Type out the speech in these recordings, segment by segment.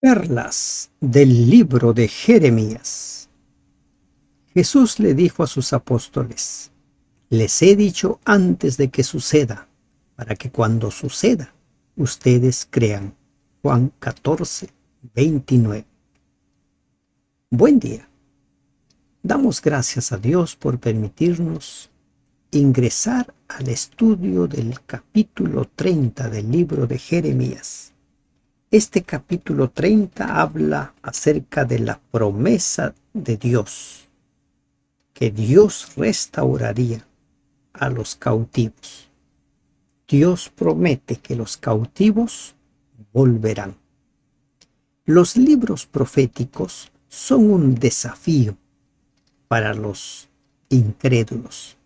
Perlas del libro de Jeremías. Jesús le dijo a sus apóstoles: les he dicho antes de que suceda, para que cuando suceda, ustedes crean. Juan 14, 29. Buen día. Damos gracias a Dios por permitirnos ingresar al estudio del capítulo 30 del libro de Jeremías. Este capítulo 30 habla acerca de la promesa de Dios, que Dios restauraría a los cautivos. Dios promete que los cautivos volverán. Los libros proféticos son un desafío para los incrédulos,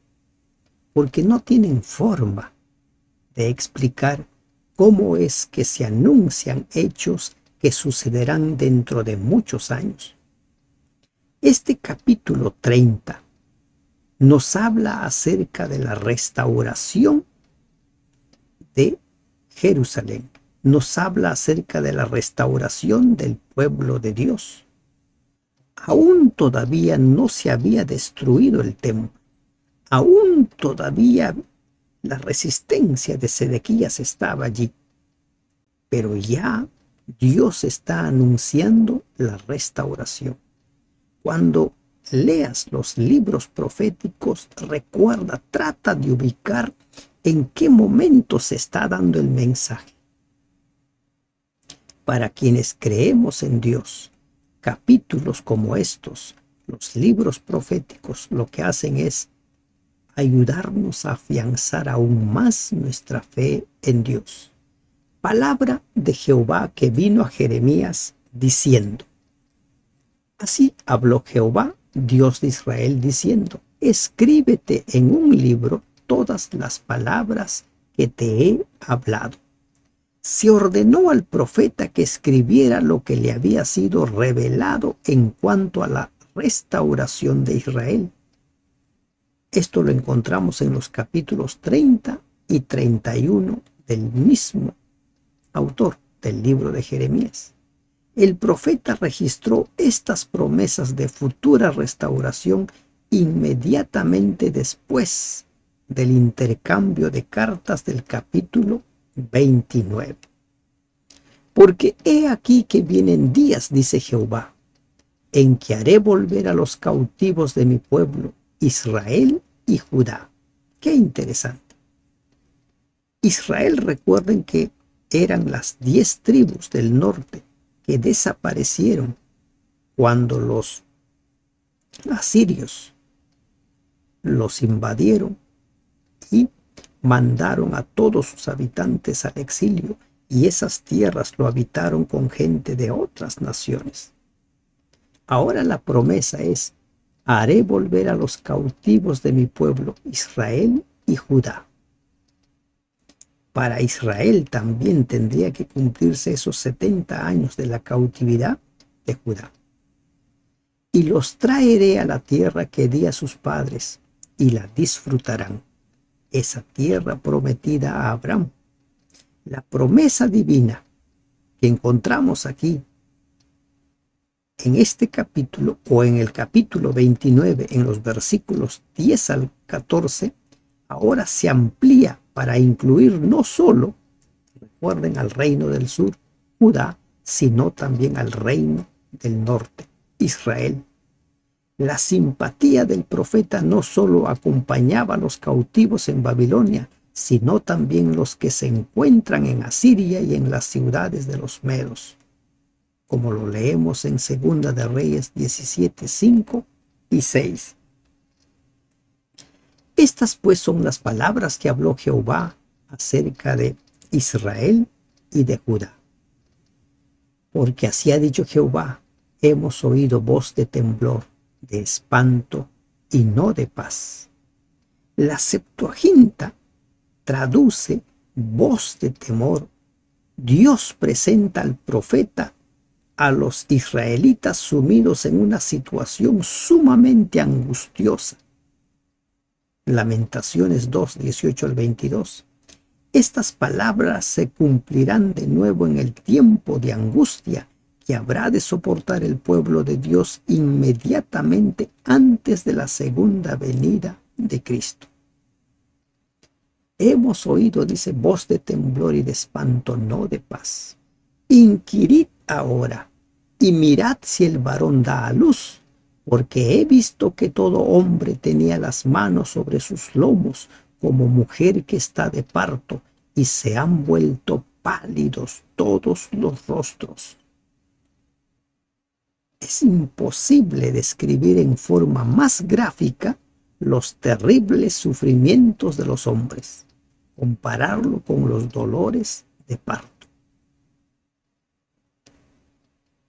porque no tienen forma de explicar cómo es que se anuncian hechos que sucederán dentro de muchos años. Este capítulo 30 nos habla acerca de la restauración de Jerusalén. Nos habla acerca de la restauración del pueblo de Dios. Aún todavía no se había destruido el templo. Aún todavía la resistencia de Sedequías estaba allí. Pero ya Dios está anunciando la restauración. Cuando leas los libros proféticos, recuerda, trata de ubicar en qué momento se está dando el mensaje. Para quienes creemos en Dios, capítulos como estos, los libros proféticos, lo que hacen es ayudarnos a afianzar aún más nuestra fe en Dios. Palabra de Jehová que vino a Jeremías diciendo: así habló Jehová, Dios de Israel, diciendo: escríbete en un libro todas las palabras que te he hablado. Se ordenó al profeta que escribiera lo que le había sido revelado en cuanto a la restauración de Israel. Esto lo encontramos en los capítulos 30 y 31 del mismo autor del libro de Jeremías. El profeta registró estas promesas de futura restauración inmediatamente después del intercambio de cartas del capítulo 29. Porque he aquí que vienen días, dice Jehová, en que haré volver a los cautivos de mi pueblo, Israel y Judá. Qué interesante. Israel, recuerden que eran las 10 tribus del norte que desaparecieron cuando los asirios los invadieron y mandaron a todos sus habitantes al exilio, y esas tierras lo habitaron con gente de otras naciones. Ahora la promesa es: haré volver a los cautivos de mi pueblo, Israel y Judá. Para Israel también tendría que cumplirse esos 70 años de la cautividad de Judá. Y los traeré a la tierra que di a sus padres, y la disfrutarán, esa tierra prometida a Abraham. La promesa divina que encontramos aquí en este capítulo, o en el capítulo 29, en los versículos 10 al 14, ahora se amplía para incluir no solo, recuerden, al reino del sur, Judá, sino también al reino del norte, Israel. La simpatía del profeta no solo acompañaba a los cautivos en Babilonia, sino también los que se encuentran en Asiria y en las ciudades de los medos, como lo leemos en 2 de Reyes 17, 5 y 6. Estas pues son las palabras que habló Jehová acerca de Israel y de Judá. Porque así ha dicho Jehová: hemos oído voz de temblor, de espanto y no de paz. La Septuaginta traduce voz de temor. Dios presenta al profeta a los israelitas sumidos en una situación sumamente angustiosa. Lamentaciones 2, 18 al 22. Estas palabras se cumplirán de nuevo en el tiempo de angustia que habrá de soportar el pueblo de Dios inmediatamente antes de la segunda venida de Cristo. Hemos oído, dice, voz de temblor y de espanto, no de paz. Inquirid ahora y mirad si el varón da a luz, porque he visto que todo hombre tenía las manos sobre sus lomos, como mujer que está de parto, y se han vuelto pálidos todos los rostros. Es imposible describir en forma más gráfica los terribles sufrimientos de los hombres, compararlo con los dolores de parto.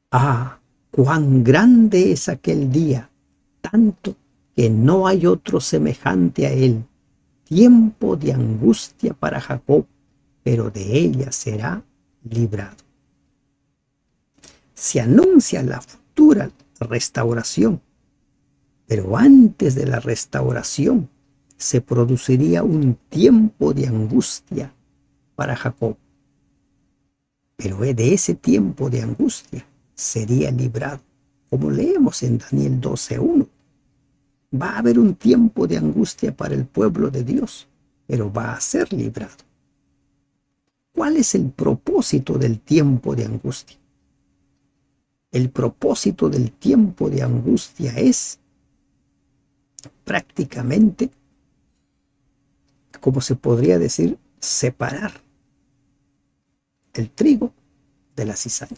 Ah, cuán grande es aquel día, tanto que no hay otro semejante a él, tiempo de angustia para Jacob, pero de ella será librado. Se anuncia la futura restauración, pero antes de la restauración se produciría un tiempo de angustia para Jacob. Pero de ese tiempo de angustia sería librado, como leemos en Daniel 12:1. Va a haber un tiempo de angustia para el pueblo de Dios, pero va a ser librado. ¿Cuál es el propósito del tiempo de angustia? El propósito del tiempo de angustia es prácticamente, como se podría decir, separar el trigo de la cizaña.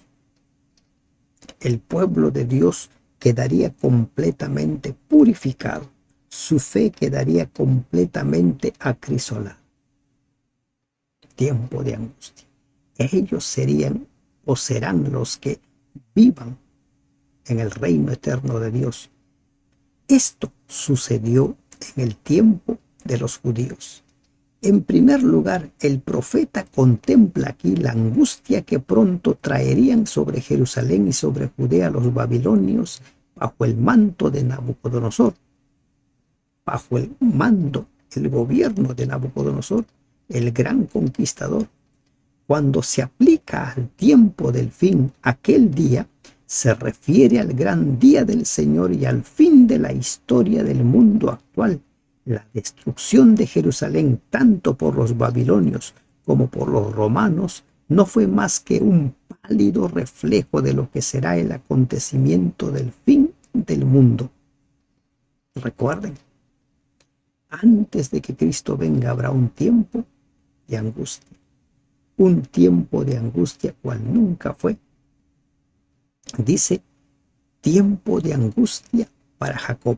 El pueblo de Dios quedaría completamente purificado. Su fe quedaría completamente acrisolada. Tiempo de angustia. Ellos serían o serán los que vivan en el reino eterno de Dios. Esto sucedió en el tiempo de los judíos. En primer lugar, el profeta contempla aquí la angustia que pronto traerían sobre Jerusalén y sobre Judea los babilonios bajo el manto de Nabucodonosor, bajo el mando, el gobierno de Nabucodonosor, el gran conquistador. Cuando se aplica al tiempo del fin, aquel día se refiere al gran día del Señor y al fin de la historia del mundo actual. La destrucción de Jerusalén, tanto por los babilonios como por los romanos, no fue más que un pálido reflejo de lo que será el acontecimiento del fin del mundo. Recuerden, antes de que Cristo venga habrá un tiempo de angustia. Un tiempo de angustia cual nunca fue. Dice, tiempo de angustia para Jacob.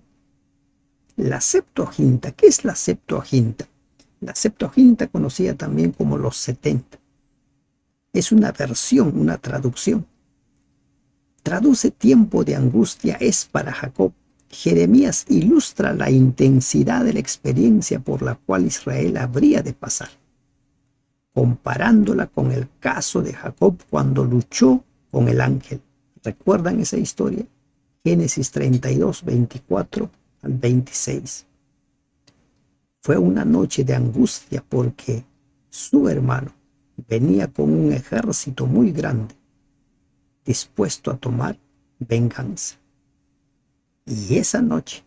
La Septuaginta, ¿qué es la Septuaginta? La Septuaginta, conocida también como los 70, es una versión, una traducción. Traduce tiempo de angustia es para Jacob. Jeremías ilustra la intensidad de la experiencia por la cual Israel habría de pasar, comparándola con el caso de Jacob cuando luchó con el ángel. ¿Recuerdan esa historia? Génesis 32, 24 al 26. Fue una noche de angustia porque su hermano venía con un ejército muy grande, dispuesto a tomar venganza. Y esa noche,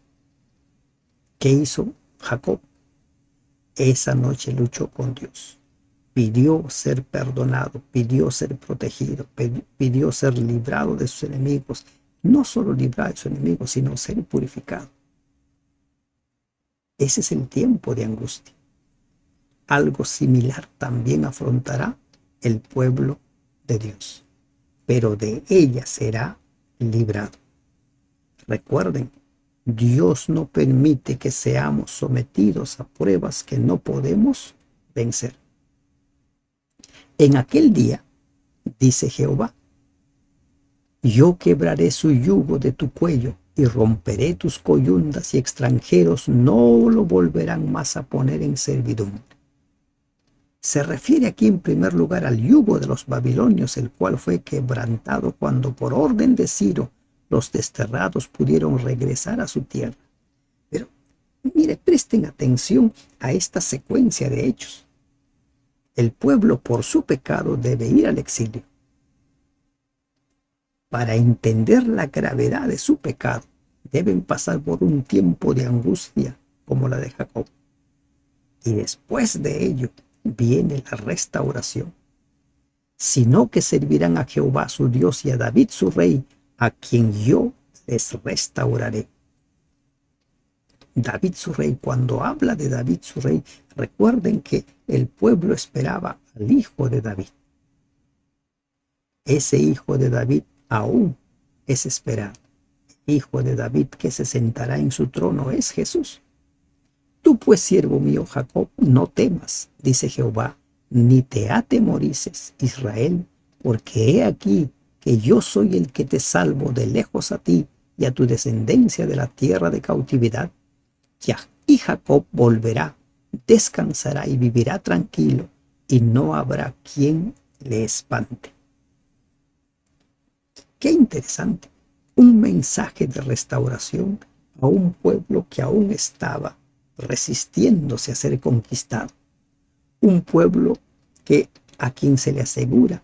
¿qué hizo Jacob? Esa noche luchó con Dios. Pidió ser perdonado, pidió ser protegido, pidió ser librado de sus enemigos. No solo librado de sus enemigos, sino ser purificado. Ese es el tiempo de angustia. Algo similar también afrontará el pueblo de Dios, pero de ella será librado. Recuerden, Dios no permite que seamos sometidos a pruebas que no podemos vencer. En aquel día, dice Jehová, yo quebraré su yugo de tu cuello y romperé tus coyundas y extranjeros no lo volverán más a poner en servidumbre. Se refiere aquí en primer lugar al yugo de los babilonios, el cual fue quebrantado cuando por orden de Ciro los desterrados pudieron regresar a su tierra. Pero mire, presten atención a esta secuencia de hechos. El pueblo por su pecado debe ir al exilio. para entender la gravedad de su pecado, deben pasar por un tiempo de angustia como la de Jacob. Y después de ello viene la restauración. Sino que servirán a Jehová su Dios y a David su rey, a quien yo les restauraré. David su rey, cuando habla de David su rey, recuerden que el pueblo esperaba al hijo de David. Ese hijo de David aún es esperado. El hijo de David que se sentará en su trono es Jesús. Tú pues, siervo mío Jacob, no temas, dice Jehová, ni te atemorices, Israel, porque he aquí que yo soy el que te salvo de lejos a ti y a tu descendencia de la tierra de cautividad. Y Jacob volverá, descansará y vivirá tranquilo, y no habrá quien le espante. Qué interesante, un mensaje de restauración a un pueblo que aún estaba resistiéndose a ser conquistado. Un pueblo que a quien se le asegura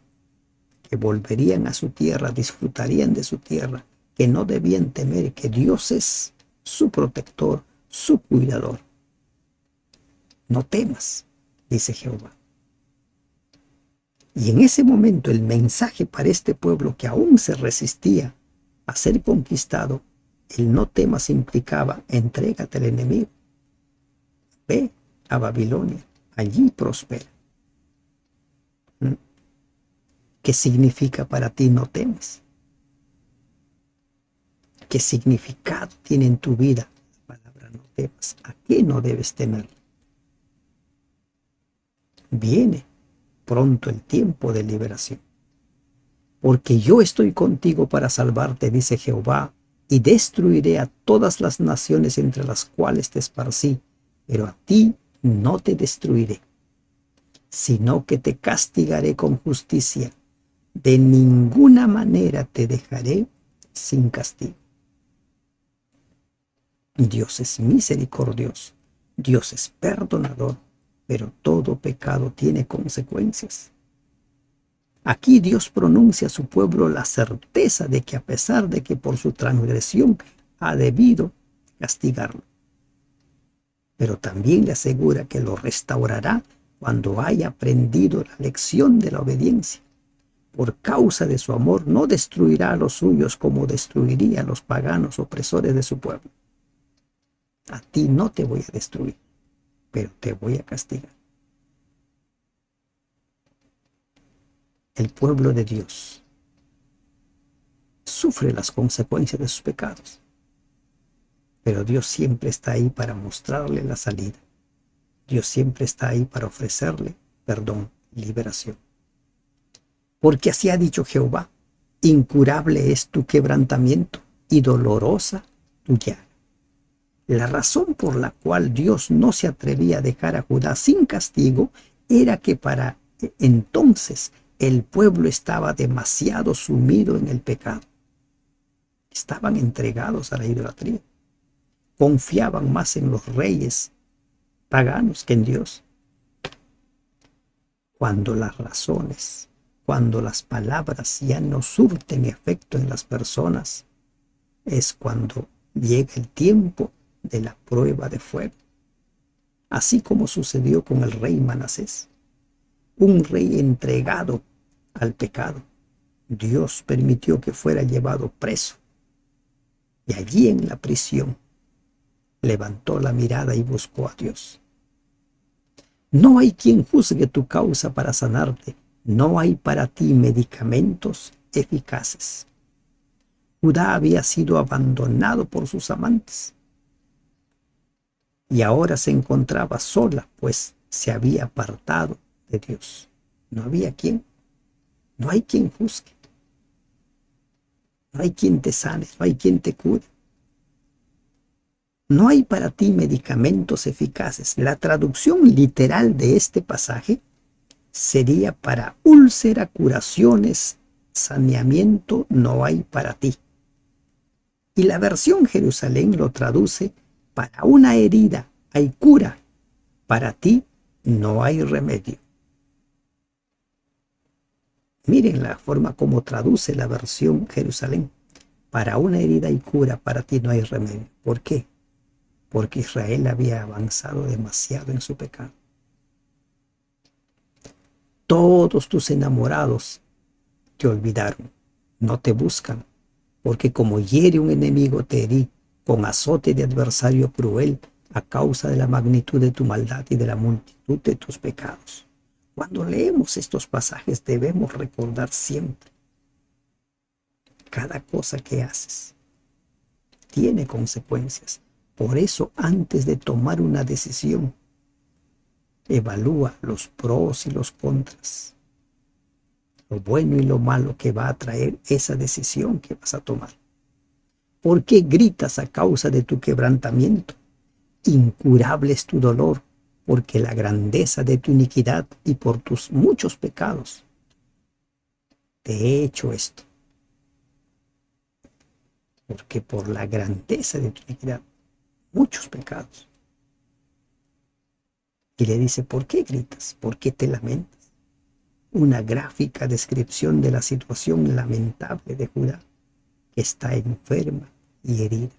que volverían a su tierra, disfrutarían de su tierra, que no debían temer, que Dios es su protector, su cuidador. No temas, dice Jehová. Y en ese momento el mensaje para este pueblo que aún se resistía a ser conquistado, el no temas implicaba: entrégate al enemigo, ve a Babilonia, allí prospera. ¿Qué significa para ti no temas? ¿Qué significado tiene en tu vida la palabra no temas? ¿A qué no debes temer? Viene pronto el tiempo de liberación. Porque yo estoy contigo para salvarte, dice Jehová, y destruiré a todas las naciones entre las cuales te esparcí, pero a ti no te destruiré, sino que te castigaré con justicia. De ninguna manera te dejaré sin castigo. Dios es misericordioso, Dios es perdonador, pero todo pecado tiene consecuencias. Aquí Dios pronuncia a su pueblo la certeza de que a pesar de que por su transgresión ha debido castigarlo, pero también le asegura que lo restaurará cuando haya aprendido la lección de la obediencia. Por causa de su amor no destruirá a los suyos como destruiría a los paganos opresores de su pueblo. A ti no te voy a destruir, pero te voy a castigar. El pueblo de Dios sufre las consecuencias de sus pecados, pero Dios siempre está ahí para mostrarle la salida. Dios siempre está ahí para ofrecerle perdón y liberación. Porque así ha dicho Jehová: incurable es tu quebrantamiento y dolorosa tu llaga. La razón por la cual Dios no se atrevía a dejar a Judá sin castigo era que para entonces el pueblo estaba demasiado sumido en el pecado. Estaban entregados a la idolatría. Confiaban más en los reyes paganos que en Dios. Cuando las razones, cuando las palabras ya no surten efecto en las personas, es cuando llega el tiempo de la prueba de fuego. Así como sucedió con el rey Manasés, un rey entregado al pecado. Dios permitió que fuera llevado preso, y allí en la prisión levantó la mirada y buscó a Dios. No hay quien juzgue tu causa para sanarte, no hay para ti medicamentos eficaces. Judá había sido abandonado por sus amantes y ahora se encontraba sola, pues se había apartado de Dios. No había quien, no hay quien juzgue, no hay quien te sane, no hay quien te cure. No hay para ti medicamentos eficaces. La traducción literal de este pasaje sería: para úlcera, curaciones, saneamiento no hay para ti. Y la versión Jerusalén lo traduce: para una herida hay cura, para ti no hay remedio. Miren la forma como traduce la versión Jerusalén. Para una herida y cura, para ti no hay remedio. ¿Por qué? Porque Israel había avanzado demasiado en su pecado. Todos tus enamorados te olvidaron, no te buscan, porque como hiere un enemigo te herí con azote de adversario cruel a causa de la magnitud de tu maldad y de la multitud de tus pecados. Cuando leemos estos pasajes debemos recordar siempre, cada cosa que haces tiene consecuencias. Por eso, antes de tomar una decisión, evalúa los pros y los contras, lo bueno y lo malo que va a traer esa decisión que vas a tomar. ¿Por qué gritas a causa de tu quebrantamiento? Incurable es tu dolor, porque la grandeza de tu iniquidad y por tus muchos pecados te he hecho esto. Porque por la grandeza de tu iniquidad, muchos pecados. Y le dice, ¿por qué gritas? ¿Por qué te lamentas? Una gráfica descripción de la situación lamentable de Judá, que está enferma y herida.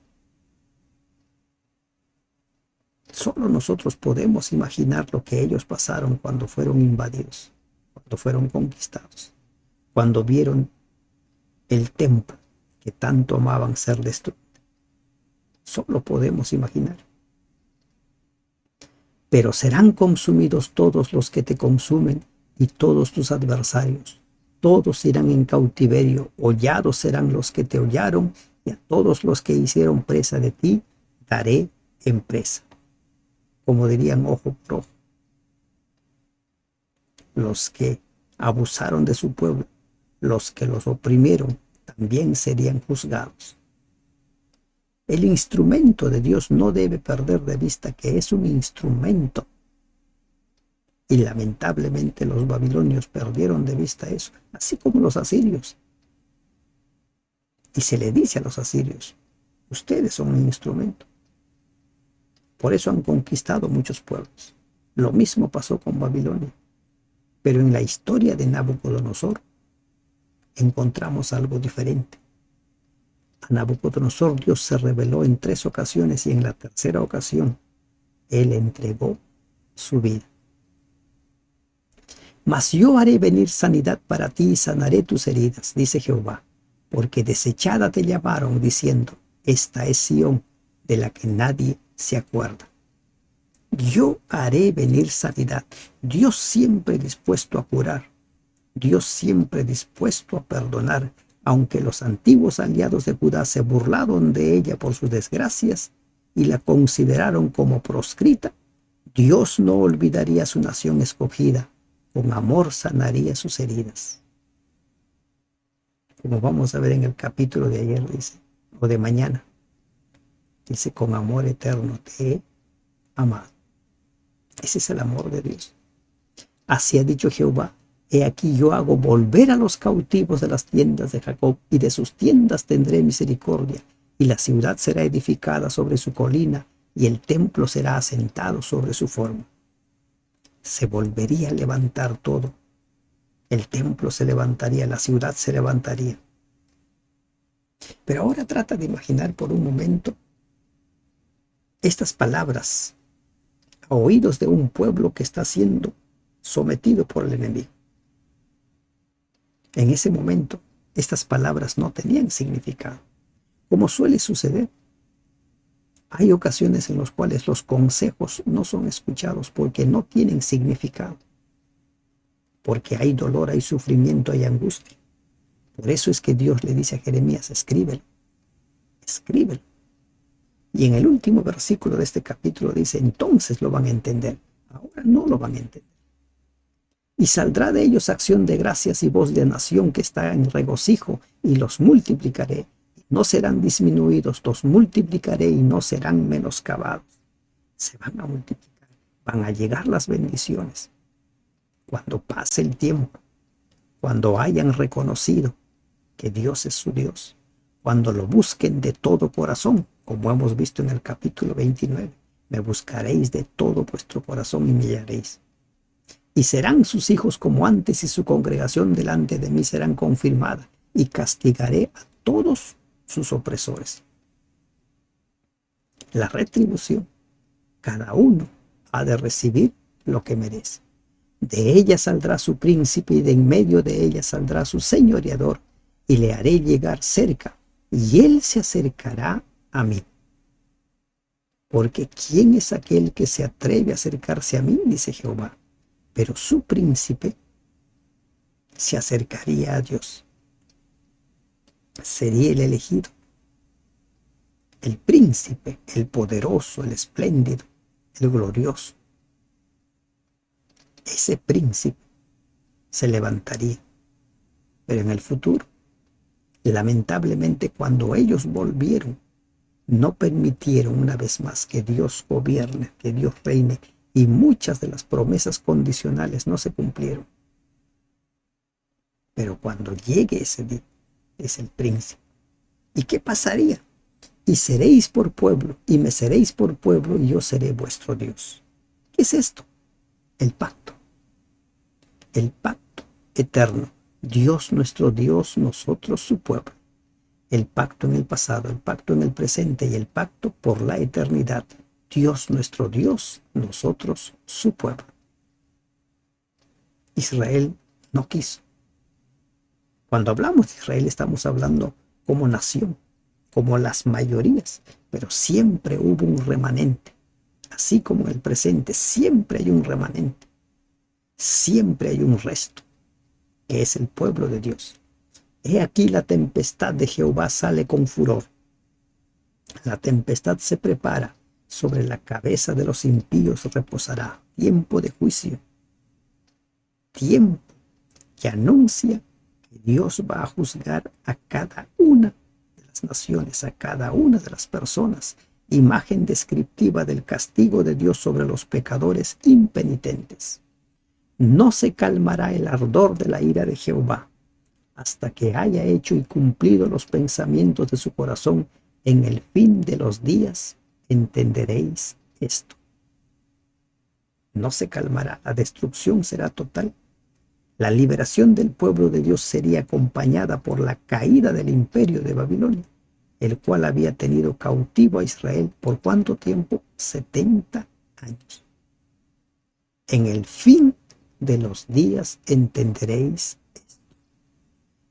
Solo nosotros podemos imaginar lo que ellos pasaron cuando fueron invadidos, cuando fueron conquistados, cuando vieron el templo que tanto amaban ser destruido. Solo podemos imaginar. Pero serán consumidos todos los que te consumen y todos tus adversarios. Todos irán en cautiverio, hollados serán los que te hollaron, y a todos los que hicieron presa de ti, daré en presa. Como dirían ojo por ojo. Los que abusaron de su pueblo, los que los oprimieron, también serían juzgados. El instrumento de Dios no debe perder de vista que es un instrumento. Y lamentablemente los babilonios perdieron de vista eso, así como los asirios. Y se le dice a los asirios, ustedes son un instrumento. Por eso han conquistado muchos pueblos. Lo mismo pasó con Babilonia. Pero en la historia de Nabucodonosor encontramos algo diferente. A Nabucodonosor Dios se reveló en 3 ocasiones y en la tercera ocasión Él entregó su vida. Mas yo haré venir sanidad para ti y sanaré tus heridas, dice Jehová, porque desechada te llamaron diciendo, esta es Sión, de la que nadie se acuerda. Yo haré venir sanidad. Dios siempre dispuesto a curar. Dios siempre dispuesto a perdonar. Aunque los antiguos aliados de Judá se burlaron de ella por sus desgracias y la consideraron como proscrita, Dios no olvidaría a su nación escogida. Con amor sanaría sus heridas. Como vamos a ver en el capítulo de ayer, dice, o de mañana. Dice, con amor eterno te he amado. Ese es el amor de Dios. Así ha dicho Jehová, he aquí yo hago volver a los cautivos de las tiendas de Jacob, y de sus tiendas tendré misericordia, y la ciudad será edificada sobre su colina, y el templo será asentado sobre su forma. Se volvería a levantar todo. El templo se levantaría, la ciudad se levantaría. Pero ahora trata de imaginar por un momento estas palabras a oídos de un pueblo que está siendo sometido por el enemigo. En ese momento, estas palabras no tenían significado. Como suele suceder, hay ocasiones en las cuales los consejos no son escuchados porque no tienen significado. Porque hay dolor, hay sufrimiento, hay angustia. Por eso es que Dios le dice a Jeremías, escríbelo, escríbelo. Y en el último versículo de este capítulo dice, entonces lo van a entender. Ahora no lo van a entender. Y saldrá de ellos acción de gracias y voz de nación que está en regocijo, y los multiplicaré. No serán disminuidos, los multiplicaré y no serán menoscabados. Se van a multiplicar, van a llegar las bendiciones. Cuando pase el tiempo, cuando hayan reconocido que Dios es su Dios, cuando lo busquen de todo corazón, como hemos visto en el capítulo 29, me buscaréis de todo vuestro corazón y me hallaréis. y serán sus hijos como antes, y su congregación delante de mí serán confirmadas, y castigaré a todos sus opresores. La retribución, cada uno ha de recibir lo que merece. De ella saldrá su príncipe, y de en medio de ella saldrá su señoreador, y le haré llegar cerca, y él se acercará a mí. Porque ¿quién es aquel que se atreve a acercarse a mí?, dice Jehová. Pero su príncipe se acercaría a Dios. Sería el elegido, el príncipe, el poderoso, el espléndido, el glorioso. Ese príncipe se levantaría. Pero en el futuro, lamentablemente, cuando ellos volvieron, no permitieron una vez más que Dios gobierne, que Dios reine, y muchas de las promesas condicionales no se cumplieron. Pero cuando llegue ese día, es el príncipe. ¿Y qué pasaría? Y seréis por pueblo, y me seréis por pueblo, y yo seré vuestro Dios. ¿Qué es esto? El pacto. El pacto eterno. Dios nuestro Dios, nosotros su pueblo. El pacto en el pasado, el pacto en el presente y el pacto por la eternidad. Dios nuestro Dios, nosotros su pueblo. Israel no quiso. Cuando hablamos de Israel estamos hablando como nación, como las mayorías, pero siempre hubo un remanente. Así como en el presente siempre hay un remanente, siempre hay un resto, que es el pueblo de Dios. He aquí la tempestad de Jehová sale con furor. La tempestad se prepara, sobre la cabeza de los impíos reposará. Tiempo de juicio, tiempo que anuncia que Dios va a juzgar a cada una de las naciones, a cada una de las personas. Imagen descriptiva del castigo de Dios sobre los pecadores impenitentes. No se calmará el ardor de la ira de Jehová, hasta que haya hecho y cumplido los pensamientos de su corazón. En el fin de los días entenderéis esto. No se calmará, la destrucción será total. La liberación del pueblo de Dios sería acompañada por la caída del imperio de Babilonia, el cual había tenido cautivo a Israel por ¿cuánto tiempo? 70 años. En el fin de los días entenderéis esto.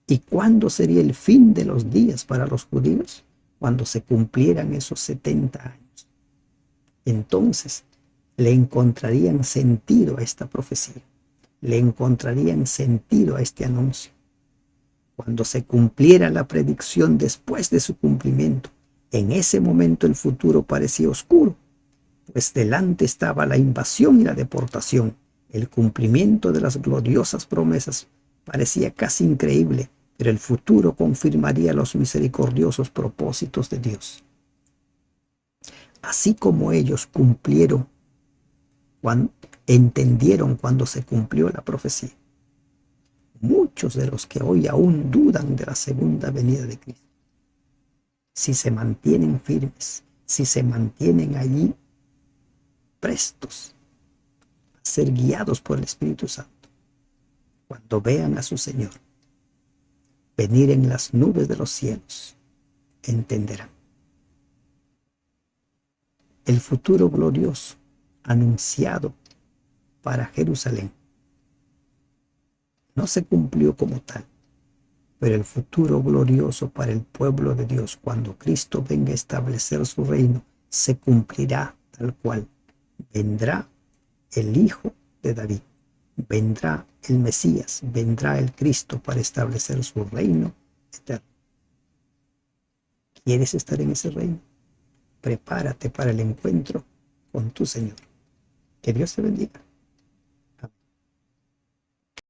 ¿Y cuándo sería el fin de los días para los judíos? Cuando se cumplieran esos 70 años. Entonces le encontrarían sentido a esta profecía, le encontrarían sentido a este anuncio. Cuando se cumpliera la predicción después de su cumplimiento, en ese momento el futuro parecía oscuro, pues delante estaba la invasión y la deportación. El cumplimiento de las gloriosas promesas parecía casi increíble, pero el futuro confirmaría los misericordiosos propósitos de Dios. Así como ellos entendieron cuando se cumplió la profecía, muchos de los que hoy aún dudan de la segunda venida de Cristo, si se mantienen firmes, si se mantienen allí prestos a ser guiados por el Espíritu Santo, cuando vean a su Señor venir en las nubes de los cielos, entenderán. El futuro glorioso anunciado para Jerusalén no se cumplió como tal, pero el futuro glorioso para el pueblo de Dios, cuando Cristo venga a establecer su reino, se cumplirá tal cual. Vendrá el Hijo de David, vendrá el Mesías, vendrá el Cristo para establecer su reino eterno. ¿Quieres estar en ese reino? Prepárate para el encuentro con tu Señor. Que Dios te bendiga.